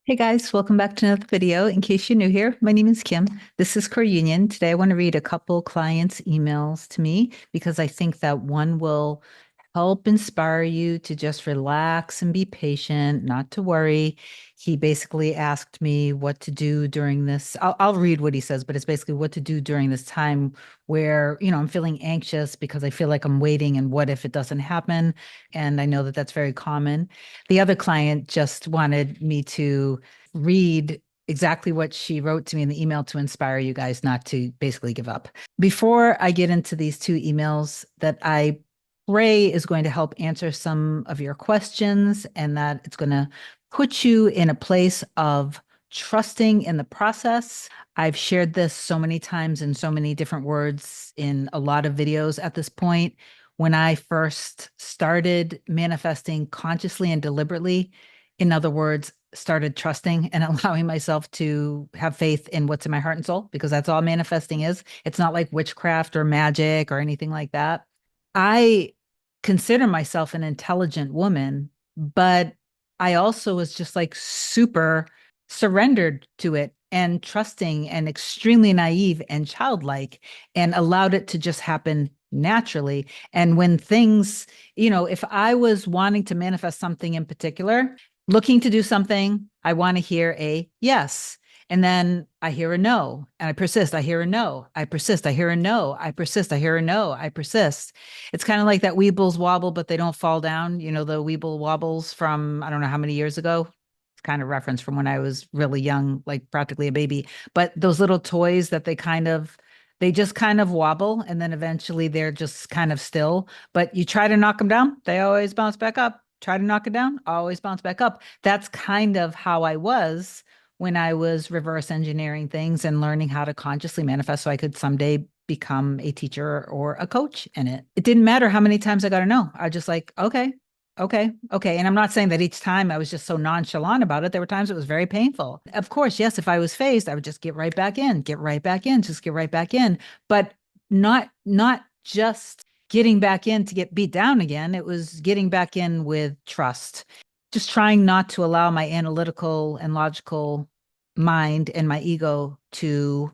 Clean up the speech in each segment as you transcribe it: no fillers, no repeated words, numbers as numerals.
Hey guys, welcome back to another video. In case you're new here, my name is Kim. This is Core Union. Today I want to read a couple clients' emails to me because I think that one will help inspire you to just relax and be patient, not to worry. He basically asked me what to do during this. I'll read what he says, but it's basically what to do during this time where, I'm feeling anxious because I feel like I'm waiting and what if it doesn't happen? And I know that that's very common. The other client just wanted me to read exactly what she wrote to me in the email to inspire you guys not to basically give up. Before I get into these two emails that I pray is going to help answer some of your questions and that it's going to put you in a place of trusting in the process. I've shared this so many times in so many different words in a lot of videos at this point. When I first started manifesting consciously and deliberately, in other words, started trusting and allowing myself to have faith in what's in my heart and soul, because that's all manifesting is. It's not like witchcraft or magic or anything like that. I consider myself an intelligent woman, but I also was just like super surrendered to it and trusting and extremely naive and childlike and allowed it to just happen naturally. And when things, if I was wanting to manifest something in particular, looking to do something, I want to hear a yes. And then I hear a no, and I persist. I hear a no. I persist. I hear a no. I persist. I hear a no. I persist. It's kind of like that Weebles wobble, but they don't fall down. You know, the Weeble wobbles from, I don't know how many years ago. It's kind of reference from when I was really young, like practically a baby. But those little toys that they just kind of wobble and then eventually they're just kind of still. But you try to knock them down, they always bounce back up. Try to knock it down, always bounce back up. That's kind of how I was when I was reverse engineering things and learning how to consciously manifest so I could someday become a teacher or a coach in it. It didn't matter how many times I got to know. I just like, okay, okay, okay. And I'm not saying that each time I was just so nonchalant about it. There were times it was very painful. Of course, yes, if I was phased, I would just get right back in, get right back in, just get right back in. But not just getting back in to get beat down again. It was getting back in with trust, just trying not to allow my analytical and logical mind and my ego to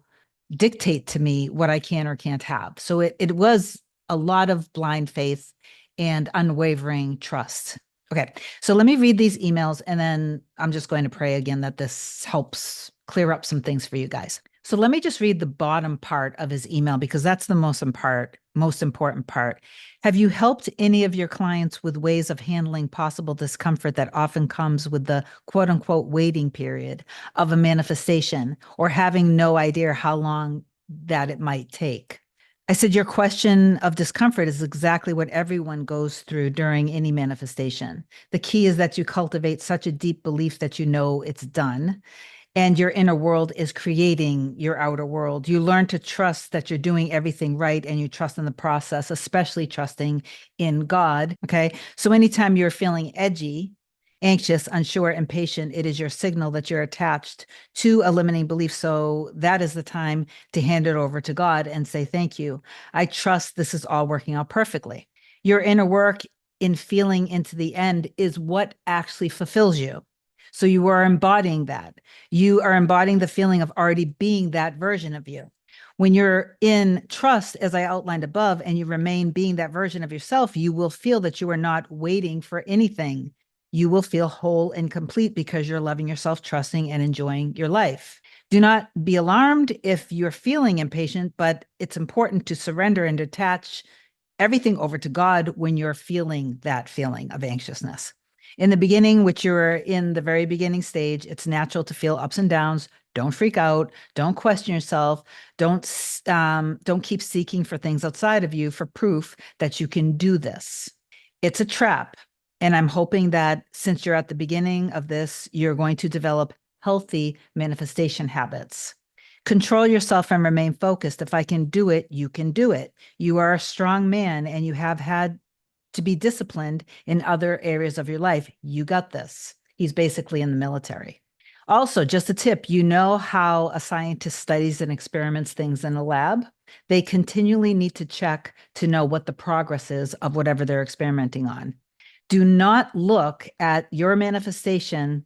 dictate to me what I can or can't have. So it was a lot of blind faith and unwavering trust. Okay, so let me read these emails and then I'm just going to pray again that this helps clear up some things for you guys. So let me just read the bottom part of his email because that's the most important part. Have you helped any of your clients with ways of handling possible discomfort that often comes with the quote unquote waiting period of a manifestation or having no idea how long that it might take? I said, your question of discomfort is exactly what everyone goes through during any manifestation. The key is that you cultivate such a deep belief that you know it's done and your inner world is creating your outer world. You learn to trust that you're doing everything right and you trust in the process, especially trusting in God. Okay. So anytime you're feeling edgy, anxious, unsure, impatient, it is your signal that you're attached to a limiting belief. So that is the time to hand it over to God and say, thank you. I trust this is all working out perfectly. Your inner work in feeling into the end is what actually fulfills you. So you are embodying that. You are embodying the feeling of already being that version of you. When you're in trust, as I outlined above, and you remain being that version of yourself, you will feel that you are not waiting for anything. You will feel whole and complete because you're loving yourself, trusting, and enjoying your life. Do not be alarmed if you're feeling impatient, but it's important to surrender and detach everything over to God when you're feeling that feeling of anxiousness. In the beginning, which you're in the very beginning stage, it's natural to feel ups and downs. Don't freak out. Don't question yourself. Don't keep seeking for things outside of you for proof that you can do this. It's a trap. And I'm hoping that since you're at the beginning of this, you're going to develop healthy manifestation habits. Control yourself and remain focused. If I can do it, you can do it. You are a strong man and you have had to be disciplined in other areas of your life. You got this. He's basically in the military. Also, just a tip, you know how a scientist studies and experiments things in a lab? They continually need to check to know what the progress is of whatever they're experimenting on. Do not look at your manifestation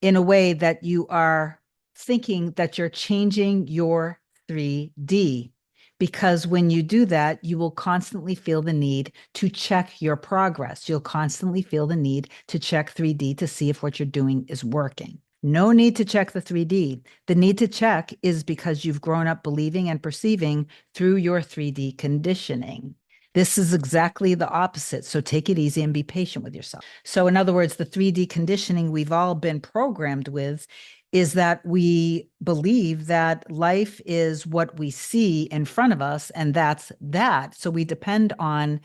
in a way that you are thinking that you're changing your 3D. Because when you do that, you will constantly feel the need to check your progress. You'll constantly feel the need to check 3D to see if what you're doing is working. No need to check the 3D. The need to check is because you've grown up believing and perceiving through your 3D conditioning. This is exactly the opposite. So take it easy and be patient with yourself. So, in other words, the 3D conditioning we've all been programmed with is that we believe that life is what we see in front of us, and that's that. So we depend on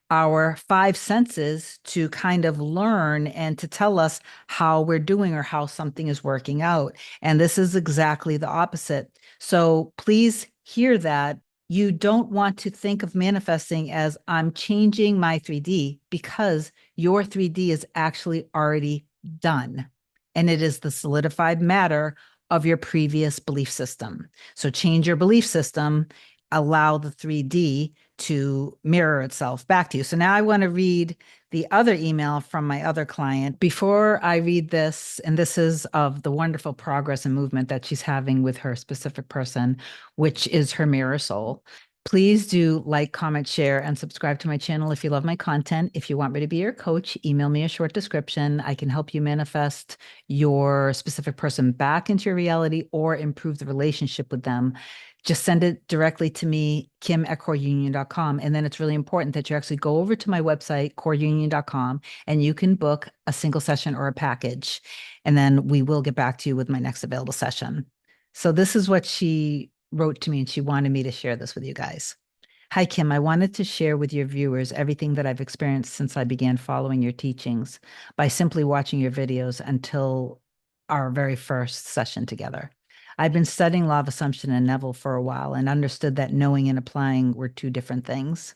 our five senses to kind of learn and to tell us how we're doing or how something is working out. And this is exactly the opposite. So please hear that. You don't want to think of manifesting as I'm changing my 3D, because your 3D is actually already done. And it is the solidified matter of your previous belief system. So change your belief system, allow the 3D to mirror itself back to you. So now I want to read the other email from my other client. Before I read this, and this is of the wonderful progress and movement that she's having with her specific person, which is her mirror soul. Please do like, comment, share, and subscribe to my channel if you love my content. If you want me to be your coach, email me a short description. I can help you manifest your specific person back into your reality or improve the relationship with them. Just send it directly to me, kim@coreunion.com. And then it's really important that you actually go over to my website, coreunion.com, and you can book a single session or a package. And then we will get back to you with my next available session. So this is what she wrote to me, and she wanted me to share this with you guys. Hi, Kim. I wanted to share with your viewers everything that I've experienced since I began following your teachings by simply watching your videos until our very first session together. I've been studying law of assumption and Neville for a while and understood that knowing and applying were two different things,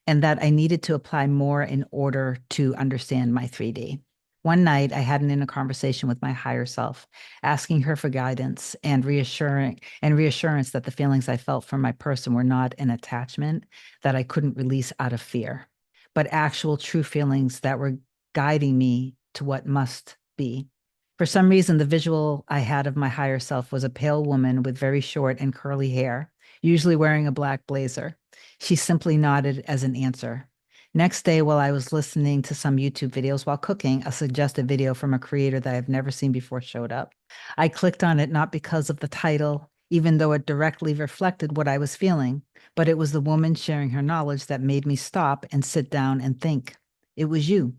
and that I needed to apply more in order to understand my 3D. One night, I had an inner conversation with my higher self, asking her for guidance and reassurance that the feelings I felt for my person were not an attachment that I couldn't release out of fear, but actual true feelings that were guiding me to what must be. For some reason, the visual I had of my higher self was a pale woman with very short and curly hair, usually wearing a black blazer. She simply nodded as an answer. Next day, while I was listening to some YouTube videos while cooking, a suggested video from a creator that I've never seen before showed up. I clicked on it not because of the title, even though it directly reflected what I was feeling, but it was the woman sharing her knowledge that made me stop and sit down and think. It was you.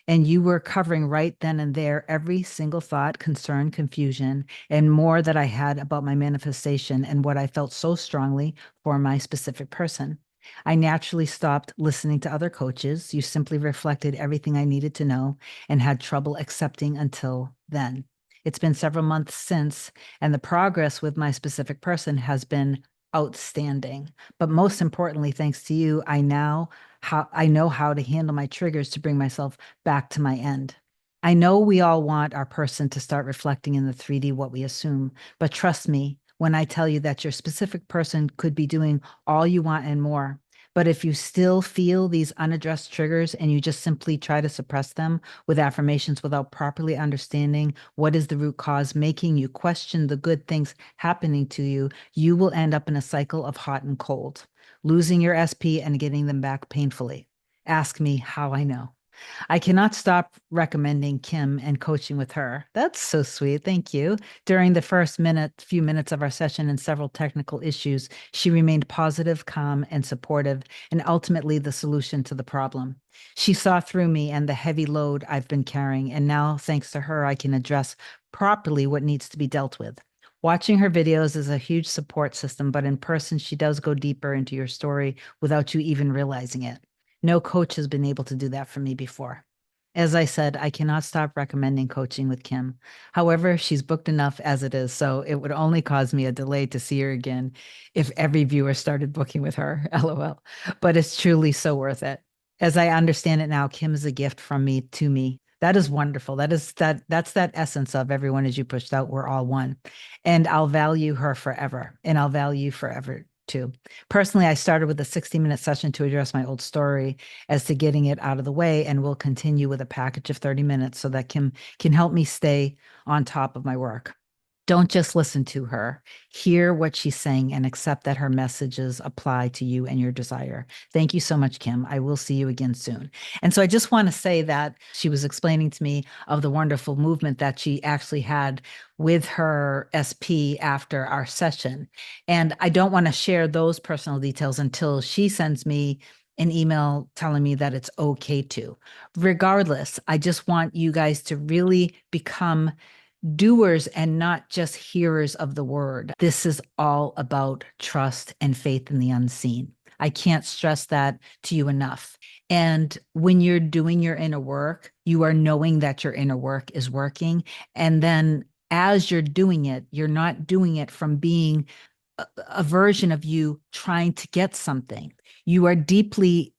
And you were covering right then and there every single thought, concern, confusion, and more that I had about my manifestation and what I felt so strongly for my specific person. I naturally stopped listening to other coaches. You simply reflected everything I needed to know and had trouble accepting until then. It's been several months since, and the progress with my specific person has been outstanding. But most importantly, thanks to you, I know how to handle my triggers to bring myself back to my end. I know we all want our person to start reflecting in the 3D what we assume, but trust me when I tell you that your specific person could be doing all you want and more. But if you still feel these unaddressed triggers and you just simply try to suppress them with affirmations without properly understanding what is the root cause, making you question the good things happening to you, you will end up in a cycle of hot and cold, losing your SP and getting them back painfully. Ask me how I know. I cannot stop recommending Kim and coaching with her. That's so sweet. Thank you. During the first few minutes of our session and several technical issues, she remained positive, calm, and supportive, and ultimately the solution to the problem. She saw through me and the heavy load I've been carrying, and now, thanks to her, I can address properly what needs to be dealt with. Watching her videos is a huge support system, but in person, she does go deeper into your story without you even realizing it. No coach has been able to do that for me before. As I said, I cannot stop recommending coaching with Kim. However, she's booked enough as it is, so it would only cause me a delay to see her again if every viewer started booking with her. LOL. But it's truly so worth it. As I understand it now, Kim is a gift from me to me. That is wonderful. That's that essence of everyone as you pushed out, we're all one. And I'll value her forever. And I'll value forever too. Personally, I started with a 60-minute session to address my old story as to getting it out of the way, and we'll continue with a package of 30 minutes so that can help me stay on top of my work. Don't just listen to her. Hear what she's saying and accept that her messages apply to you and your desire. Thank you so much, Kim. I will see you again soon. And so I just want to say that she was explaining to me of the wonderful movement that she actually had with her SP after our session. And I don't want to share those personal details until she sends me an email telling me that it's okay to. Regardless, I just want you guys to really become doers and not just hearers of the word. This is all about trust and faith in the unseen. I can't stress that to you enough. And when you're doing your inner work, you are knowing that your inner work is working. And then as you're doing it, you're not doing it from being a version of you trying to get something. You are deeply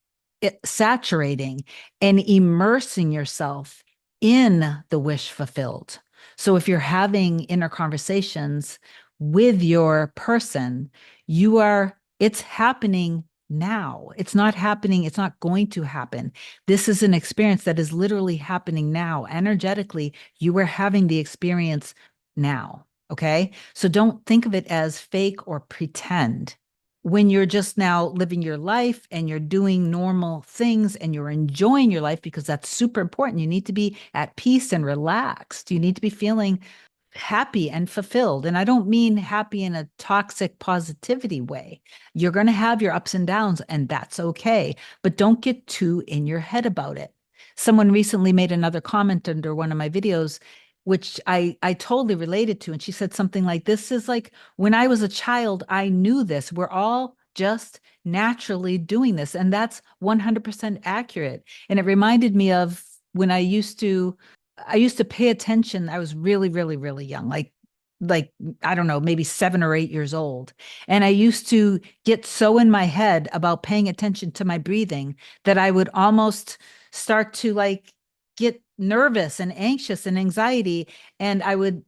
saturating and immersing yourself in the wish fulfilled. So if you're having inner conversations with your person, it's happening now. It's not happening. It's not going to happen. This is an experience that is literally happening now. Energetically, you are having the experience now. Okay. So don't think of it as fake or pretend. When you're just now living your life and you're doing normal things and you're enjoying your life, because that's super important. You need to be at peace and relaxed. You need to be feeling happy and fulfilled. And I don't mean happy in a toxic positivity way. You're going to have your ups and downs, and that's okay. But don't get too in your head about it. Someone recently made another comment under one of my videos, which I totally related to. And she said something like, this is like when I was a child, I knew this. We're all just naturally doing this. And that's 100% accurate. And it reminded me of when I used to pay attention. I was really, really, really young, like, I don't know, maybe 7 or 8 years old. And I used to get so in my head about paying attention to my breathing that I would almost start to like get nervous and anxious and anxiety. And I would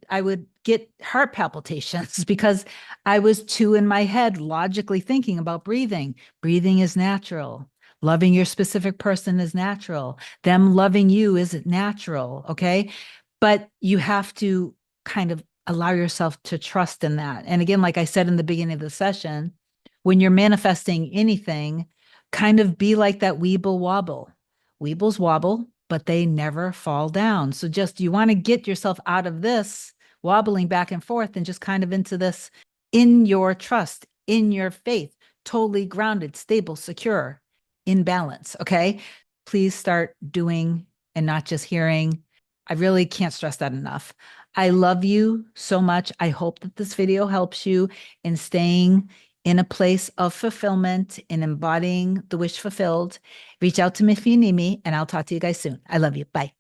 get heart palpitations because I was too in my head logically thinking about breathing. Breathing is natural. Loving your specific person is natural. Them loving you is natural. Okay. But you have to kind of allow yourself to trust in that. And again, like I said in the beginning of the session, when you're manifesting anything, kind of be like that Weeble wobble. Weebles wobble, but they never fall down. So just you want to get yourself out of this wobbling back and forth and just kind of into this in your trust, in your faith, totally grounded, stable, secure, in balance. Okay. Please start doing and not just hearing. I really can't stress that enough. I love you so much. I hope that this video helps you in staying in a place of fulfillment, in embodying the wish fulfilled. Reach out to me if you need me, and I'll talk to you guys soon. I love you. Bye.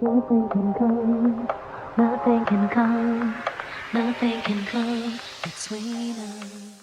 Nothing can come, nothing can come, nothing can come between us.